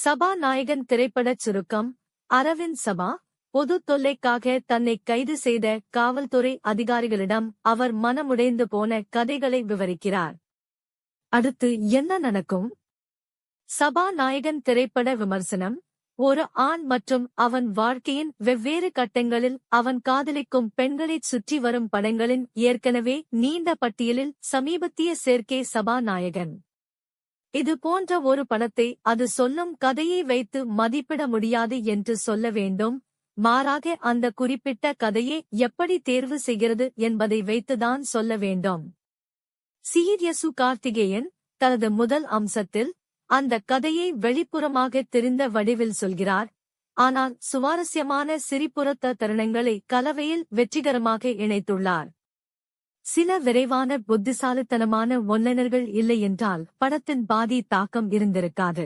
சபாநாயகன் திரைப்படச் சுருக்கம். அரவிந்த் சபா பொது தொல்லைக்காக தன்னை கைது செய்த காவல்துறை அதிகாரிகளிடம் அவர் மனமுடைந்து போன கதைகளை விவரிக்கிறார். அடுத்து என்ன நடக்கும்? சபாநாயகன் திரைப்பட விமர்சனம். ஒரு ஆண் மற்றும் அவன் வாழ்க்கையின் வெவ்வேறு கட்டங்களில் அவன் காதலிக்கும் பெண்களைச் சுற்றி வரும் படங்களின் ஏற்கனவே நீண்ட பட்டியலில் சமீபத்திய சேர்க்கை சபாநாயகன். இது போன்ற ஒரு படத்தை அது சொல்லும் கதையை வைத்து மதிப்பிட முடியாது என்று சொல்ல வேண்டும். மாறாக அந்த குறிப்பிட்ட கதையை எப்படி தேர்வு செய்கிறது என்பதை வைத்துதான் சொல்ல வேண்டும். சீரியசு கார்த்திகேயன் தனது முதல் அம்சத்தில் அந்த கதையை வெளிப்புறமாக தெரிந்த வடிவில் சொல்கிறார். ஆனால் சுவாரஸ்யமான சிரிப்புறத்த தருணங்களை கலவையில் வெற்றிகரமாக இணைத்துள்ளார். சில விரைவான புத்திசாலித்தனமான ஒன்லைனர்கள் இல்லை என்றால் படத்தின் பாதி தாக்கம் இருந்திருக்காது.